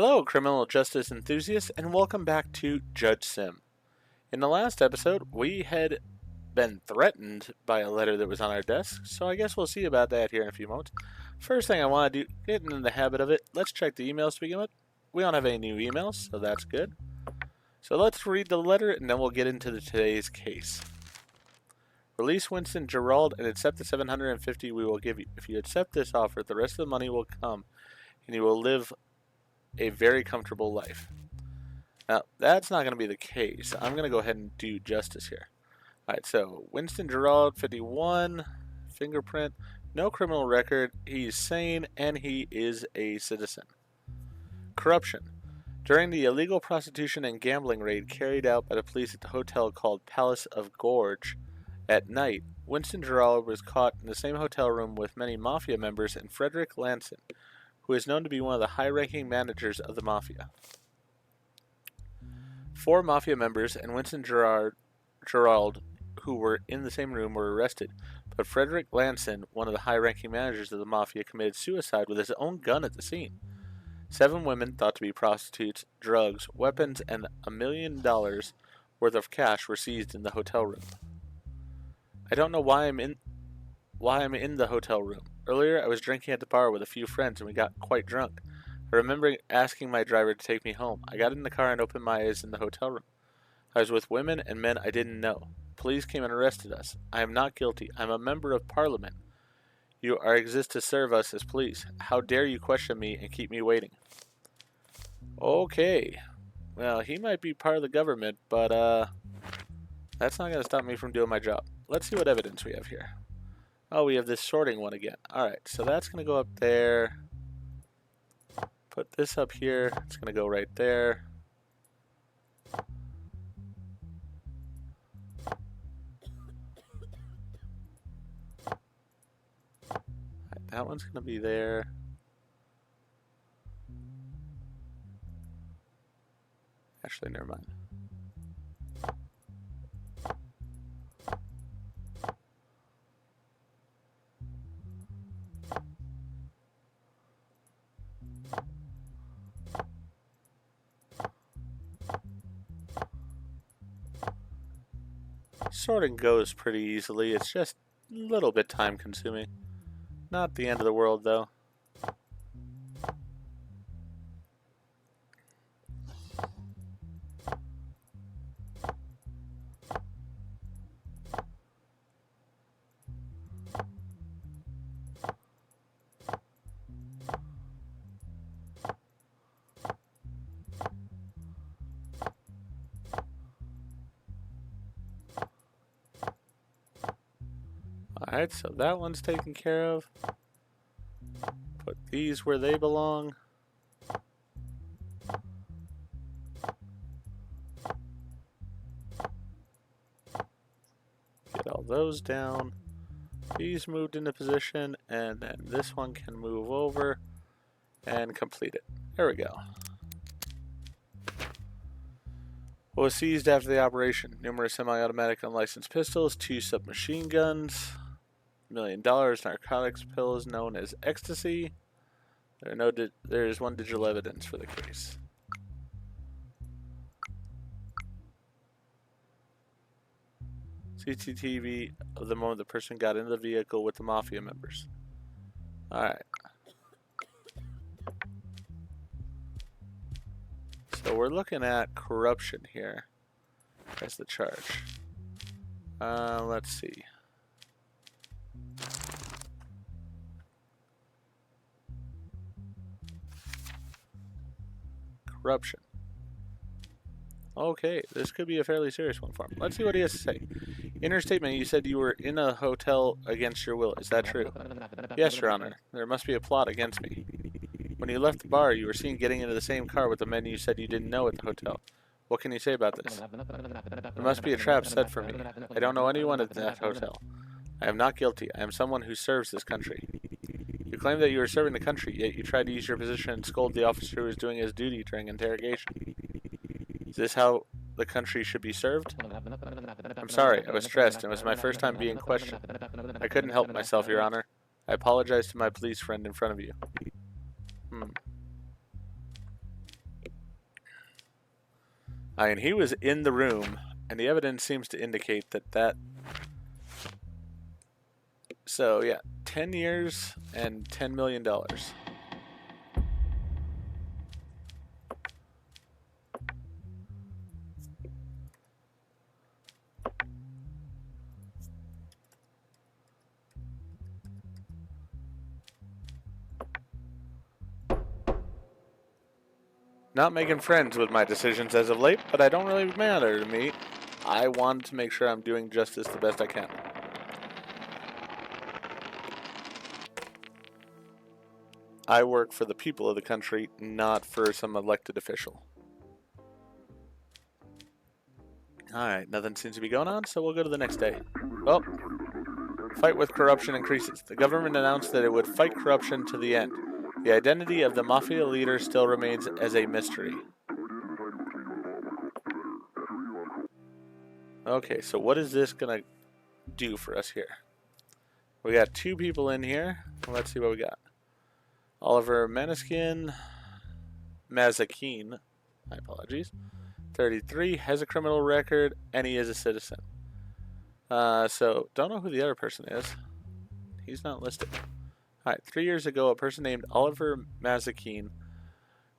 Hello, criminal justice enthusiasts, and welcome back to JudgeSim. In the last episode, we had been threatened by a letter that was on our desk, so I guess we'll see about that here in a few moments. First thing I want to do, getting in the habit of it, let's check the emails to begin with. We don't have any new emails, so that's good. So let's read the letter, and then we'll get into today's case. Release Winston Gerald and accept the $750 we will give you. If you accept this offer, the rest of the money will come, and you will live a very comfortable life. Now, that's not going to be the case. I'm going to go ahead and do justice here. Alright, so Winston Gerald, 51, fingerprint, no criminal record, he's sane, and he is a citizen. Corruption. During the illegal prostitution and gambling raid carried out by the police at the hotel called Palace of Gorge at night, Winston Gerald was caught in the same hotel room with many mafia members and Frederick Lanson, who is known to be one of the high-ranking managers of the mafia. 4 mafia members and Winston Gerald, who were in the same room, were arrested, but Frederick Lanson, one of the high-ranking managers of the mafia, committed suicide with his own gun at the scene. 7 women, thought to be prostitutes, drugs, weapons, and $1 million worth of cash were seized in the hotel room. I don't know why I'm in the hotel room. Earlier, I was drinking at the bar with a few friends and we got quite drunk. I remember asking my driver to take me home. I got in the car and opened my eyes in the hotel room. I was with women and men I didn't know. Police came and arrested us. I am not guilty. I am a member of parliament. You exist to serve us as police. How dare you question me and keep me waiting? Okay. Well, he might be part of the government, but that's not going to stop me from doing my job. Let's see what evidence we have here. Oh, we have this sorting one again. Alright, so that's going to go up there. Put this up here. It's going to go right there. Right, that one's going to be there. Actually, never mind. Sorting goes pretty easily. It's just a little bit time consuming. Not the end of the world, though. Alright, so that one's taken care of. Put these where they belong. Get all those down. These moved into position, and then this one can move over and complete it. There we go. What was seized after the operation? Numerous semi-automatic unlicensed pistols, 2 submachine guns, $1 million, narcotics pills known as ecstasy. There is 1 digital evidence for the case. CCTV of the moment the person got into the vehicle with the mafia members. Alright. So we're looking at corruption here as the charge. Let's see. Corruption. Okay, this could be a fairly serious one for him. Let's see what he has to say. In your statement, you said you were in a hotel against your will. Is that true? Yes, Your Honor. There must be a plot against me. When you left the bar, you were seen getting into the same car with the men you said you didn't know at the hotel. What can you say about this? There must be a trap set for me. I don't know anyone at that hotel. I am not guilty. I am someone who serves this country. You claim that you were serving the country, yet you tried to use your position and scold the officer who was doing his duty during interrogation. Is this how the country should be served? I'm sorry, I was stressed, and it was my first time being questioned. I couldn't help myself, Your Honor. I apologize to my police friend in front of you. I mean, he was in the room, and the evidence seems to indicate that. So, yeah, 10 years and $10 million. Not making friends with my decisions as of late, but I don't really matter to me. I want to make sure I'm doing justice the best I can. I work for the people of the country, not for some elected official. Alright, nothing seems to be going on, so we'll go to the next day. Oh, fight with corruption increases. The government announced that it would fight corruption to the end. The identity of the mafia leader still remains as a mystery. Okay, so what is this gonna do for us here? We got 2 people in here. Let's see what we got. Oliver Mazakine, my apologies. 33, has a criminal record, and he is a citizen. So, don't know who the other person is. He's not listed. Alright, 3 years ago, a person named Oliver Mazakine,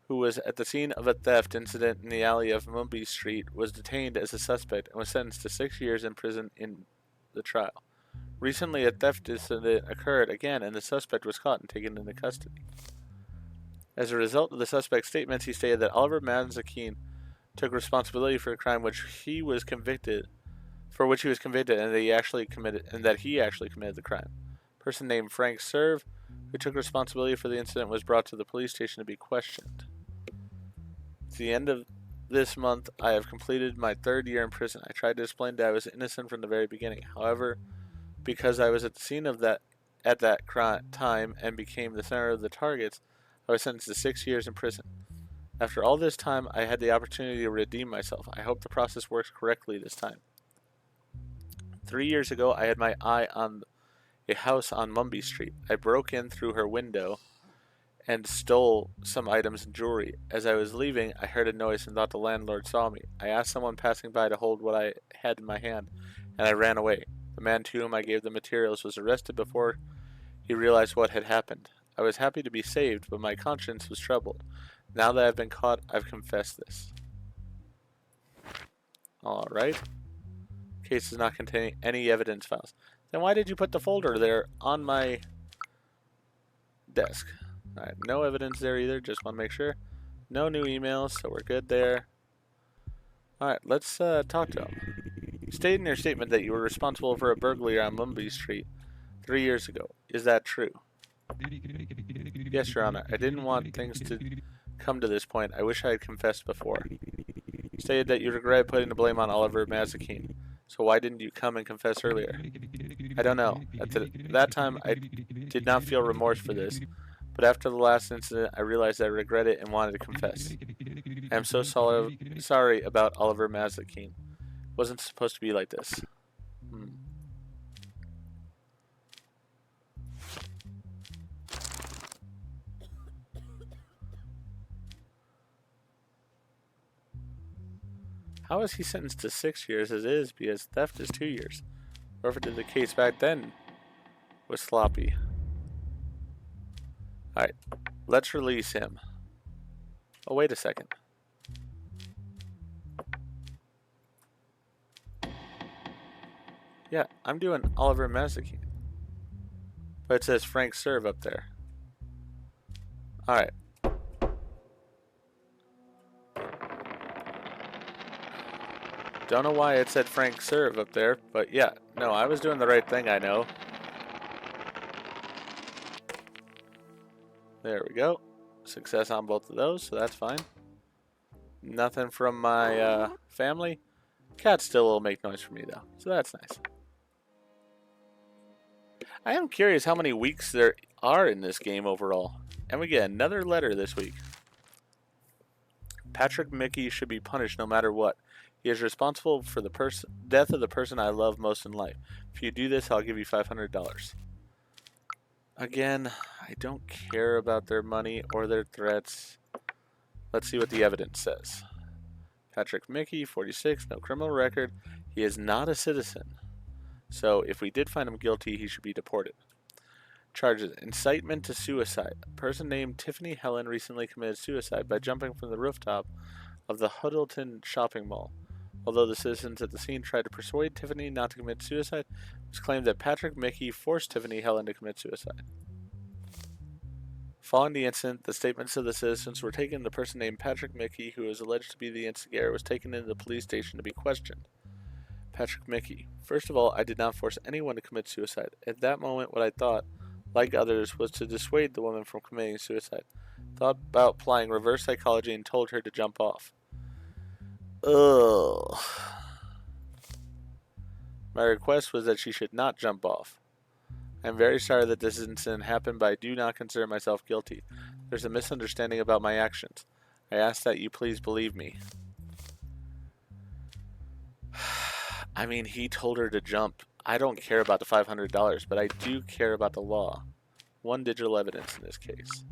who was at the scene of a theft incident in the alley of Mumbai Street, was detained as a suspect and was sentenced to 6 years in prison in the trial. Recently, a theft incident occurred again, and the suspect was caught and taken into custody. As a result of the suspect's statements, he stated that Oliver Mazakine took responsibility for a crime for which he was convicted, and that he actually committed the crime. A person named Frank Serve, who took responsibility for the incident, was brought to the police station to be questioned. At the end of this month, I have completed my 3rd year in prison. I tried to explain that I was innocent from the very beginning. However, because I was at the scene of that at that time and became the center of the targets, I was sentenced to 6 years in prison. After all this time, I had the opportunity to redeem myself. I hope the process works correctly this time. 3 years ago, I had my eye on a house on Mumbai Street. I broke in through her window and stole some items and jewelry. As I was leaving, I heard a noise and thought the landlord saw me. I asked someone passing by to hold what I had in my hand, and I ran away. The man to whom I gave the materials was arrested before he realized what had happened. I was happy to be saved, but my conscience was troubled. Now that I've been caught, I've confessed this. Alright. Case does not contain any evidence files. Then why did you put the folder there on my desk? Alright, no evidence there either, just want to make sure. No new emails, so we're good there. Alright, let's talk to him. You stated in your statement that you were responsible for a burglary on Mumbai Street 3 years ago. Is that true? Yes, Your Honor. I didn't want things to come to this point. I wish I had confessed before. You stated that you regret putting the blame on Oliver Mazakine. So why didn't you come and confess earlier? I don't know. At that time, I did not feel remorse for this. But after the last incident, I realized I regret it and wanted to confess. I am so sorry about Oliver Mazakine. It wasn't supposed to be like this. How is he sentenced to 6 years as is, because theft is 2 years? Whoever did the case back then was sloppy. Alright, let's release him. Oh, wait a second. Yeah, I'm doing Oliver Mazakine. But it says Frank Serve up there. Alright. Don't know why it said Frank Serve up there, but yeah, no, I was doing the right thing, I know. There we go. Success on both of those, so that's fine. Nothing from my family. Cat still will make noise for me, though, so that's nice. I am curious how many weeks there are in this game overall. And we get another letter this week. Patrick Mickey should be punished no matter what. He is responsible for the death of the person I love most in life. If you do this, I'll give you $500. Again, I don't care about their money or their threats. Let's see what the evidence says. Patrick Mickey, 46, no criminal record. He is not a citizen. So if we did find him guilty, he should be deported. Charges: incitement to suicide. A person named Tiffany Helen recently committed suicide by jumping from the rooftop of the Huddleton shopping mall. Although the citizens at the scene tried to persuade Tiffany not to commit suicide, it was claimed that Patrick Mickey forced Tiffany Helen to commit suicide. Following the incident, the statements of the citizens were taken. The person named Patrick Mickey, who is alleged to be the instigator, was taken into the police station to be questioned. Patrick Mickey: first of all, I did not force anyone to commit suicide. At that moment, what I thought, like others, was to dissuade the woman from committing suicide. Thought about applying reverse psychology and told her to jump off. Ugh. My request was that she should not jump off. I am very sorry that this incident happened, but I do not consider myself guilty. There's a misunderstanding about my actions. I ask that you please believe me. I mean, he told her to jump. I don't care about the $500, but I do care about the law. One digital evidence in this case.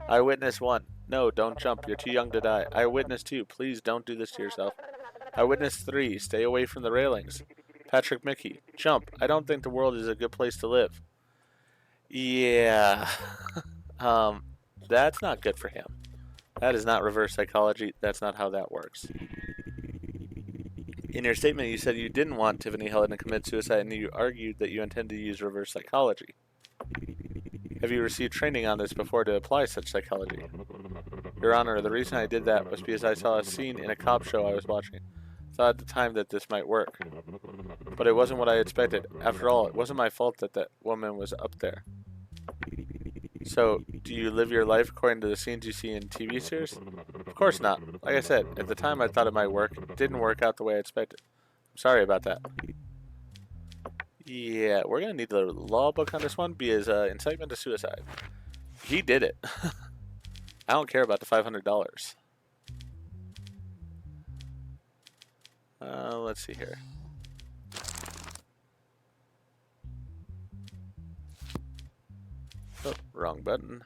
Eyewitness 1. No, don't jump. You're too young to die. Eyewitness 2. Please don't do this to yourself. Eyewitness 3. Stay away from the railings. Patrick Mickey. Jump. I don't think the world is a good place to live. Yeah. That's not good for him. That is not reverse psychology. That's not how that works. In your statement, you said you didn't want Tiffany Helen to commit suicide, and you argued that you intend to use reverse psychology. Have you received training on this before to apply such psychology? Your Honor, the reason I did that was because I saw a scene in a cop show I was watching. I thought at the time that this might work. But it wasn't what I expected. After all, it wasn't my fault that that woman was up there. So, do you live your life according to the scenes you see in TV series? Of course not. Like I said, at the time I thought it might work. It didn't work out the way I expected. I'm sorry about that. Yeah, we're going to need the law book on this one because incitement to suicide. He did it. I don't care about the $500. Let's see here. Oh, wrong button.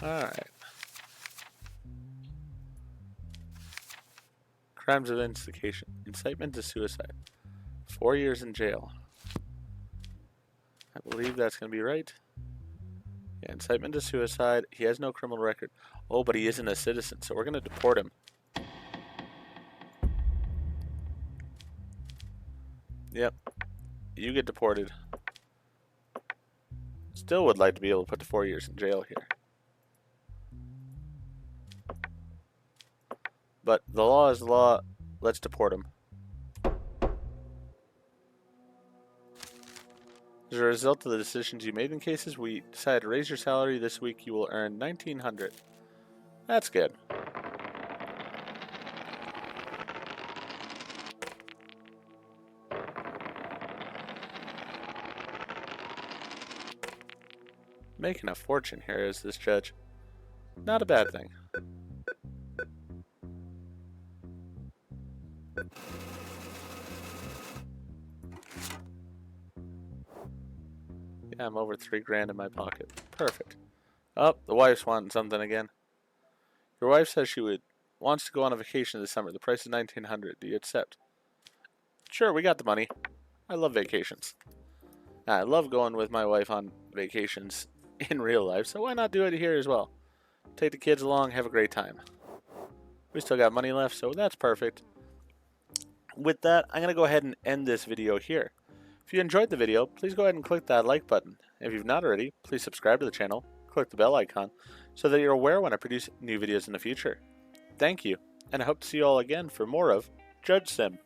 Alright. Crimes of instigation. Incitement to suicide. 4 years in jail. I believe that's going to be right. Yeah, incitement to suicide. He has no criminal record. Oh, but he isn't a citizen, so we're going to deport him. Yep. You get deported. Still would like to be able to put the 4 years in jail here. But the law is the law. Let's deport him. As a result of the decisions you made in cases, we decided to raise your salary. This week you will earn $1,900. That's good. Making a fortune here as this judge. Not a bad thing. Yeah, I'm over $3,000 in my pocket. Perfect. Oh, the wife's wanting something again. Your wife says she wants to go on a vacation this summer. The price is $1,900. Do you accept? Sure, we got the money. I love vacations. I love going with my wife on vacations in real life, so why not do it here as well? Take the kids along, have a great time. We still got money left, so that's perfect. With that, I'm going to go ahead and end this video here. If you enjoyed the video, please go ahead and click that like button. If you've not already, please subscribe to the channel, click the bell icon, so that you're aware when I produce new videos in the future. Thank you, and I hope to see you all again for more of JudgeSim.